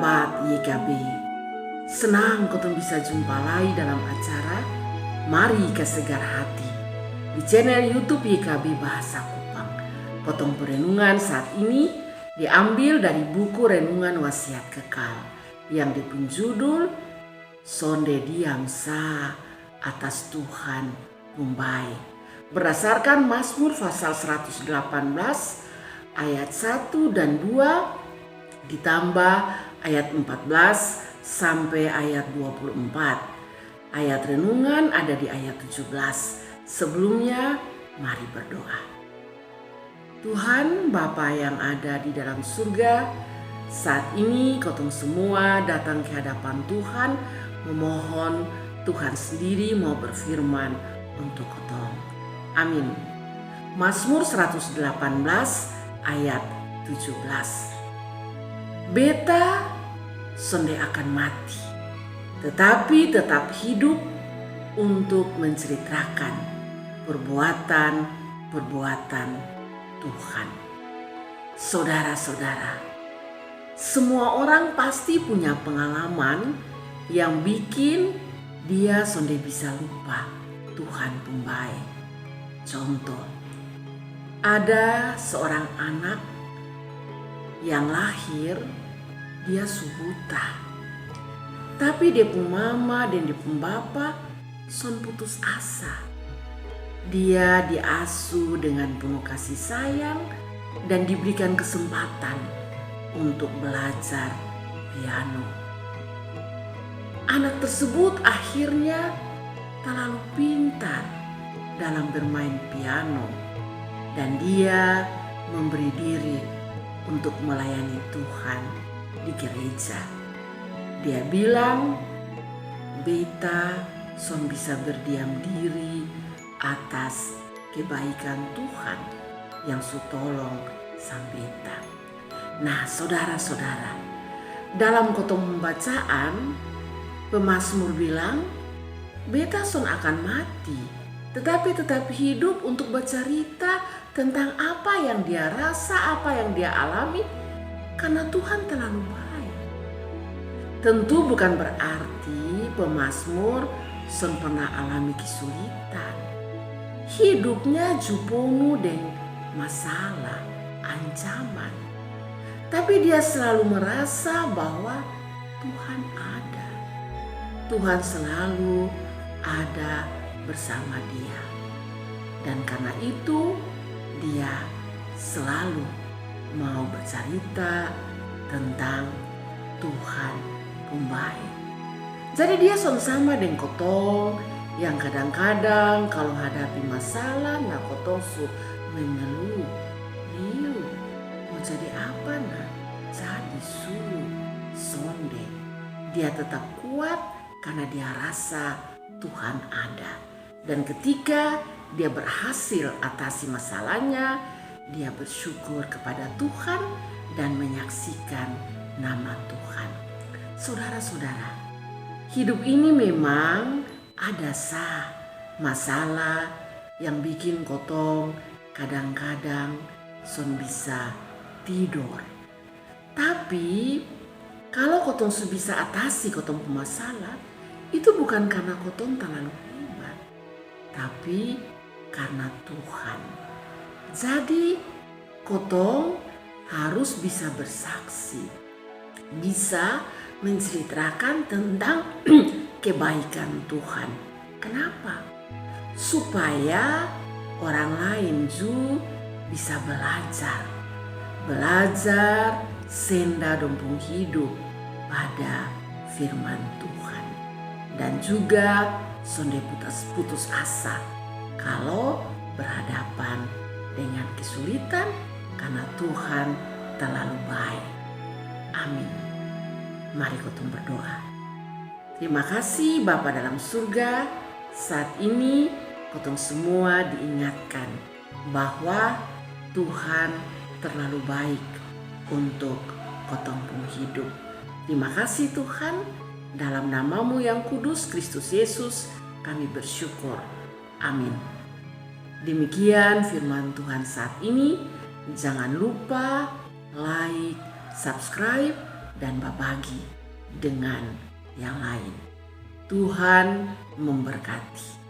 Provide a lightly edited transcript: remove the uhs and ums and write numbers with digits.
Sahabat YKB, senang kotong bisa jumpa lagi dalam acara Mari Kesegar Hati di channel YouTube YKB Bahasa Kupang. Kotong perenungan saat ini diambil dari buku Renungan Wasiat Kekal yang dipenjudul Sonde Diam Sa Atas Tuhan Mumbai, berdasarkan Mazmur pasal 118 ayat 1 dan 2 ditambah ayat 14 sampai ayat 24. Ayat renungan ada di ayat 17. Sebelumnya mari berdoa. Tuhan Bapa yang ada di dalam surga, saat ini kotong semua datang ke hadapan Tuhan memohon Tuhan sendiri mau berfirman untuk kotong. Amin. Mazmur 118 ayat 17. Beta sonde akan mati, tetapi tetap hidup untuk menceritakan perbuatan-perbuatan Tuhan. Saudara-saudara, semua orang pasti punya pengalaman yang bikin dia sonde bisa lupa Tuhan Pembaik. Contoh, ada seorang anak yang lahir dia buta, tapi dia pun mama dan dia pun bapa son putus asa. Dia diasuh dengan penuh kasih sayang dan diberikan kesempatan untuk belajar piano. Anak tersebut akhirnya terlalu pintar dalam bermain piano dan dia memberi diri untuk melayani Tuhan di gereja. Dia bilang, beta son bisa berdiam diri atas kebaikan Tuhan yang su tolong sang beta. Nah, saudara-saudara, dalam kotong pembacaan, pemazmur bilang, beta son akan mati, tetapi tetap hidup untuk bercerita tentang apa yang dia rasa, apa yang dia alami, karena Tuhan terlalu baik. Tentu bukan berarti pemazmur son pernah alami kesulitan. Hidupnya penuh dengan masalah, ancaman. Tapi dia selalu merasa bahwa Tuhan ada. Tuhan selalu ada bersama dia. Dan karena itu dia selalu mau bercerita tentang Tuhan Pembaik. Jadi dia sama dengan kotong yang kadang-kadang kalau hadapi masalah, nah kotong su mengeluh. Liu, mau jadi apa nah? Jadi su sonde. Dia tetap kuat karena dia rasa Tuhan ada. Dan ketika dia berhasil atasi masalahnya, dia bersyukur kepada Tuhan dan menyaksikan nama Tuhan. Saudara-saudara, hidup ini memang ada masalah yang bikin kotong kadang-kadang son bisa tidur. Tapi kalau kotong bisa atasi kotong masalah, itu bukan karena kotong terlalu hebat, tapi karena Tuhan. Jadi kotong harus bisa bersaksi, bisa menceritakan tentang kebaikan Tuhan. Kenapa? Supaya orang lain juga bisa belajar senda dompung hidup pada firman Tuhan. Dan juga sonde putus asa kalau berhadapan dengan kesulitan karena Tuhan terlalu baik. Amin. Mari kotong berdoa. Terima kasih Bapa dalam surga, saat ini kotong semua diingatkan bahwa Tuhan terlalu baik untuk kotong pun hidup. Terima kasih Tuhan, dalam namamu yang kudus Kristus Yesus kami bersyukur. Amin. Demikian firman Tuhan saat ini. Jangan lupa like, subscribe, dan berbagi dengan yang lain. Tuhan memberkati.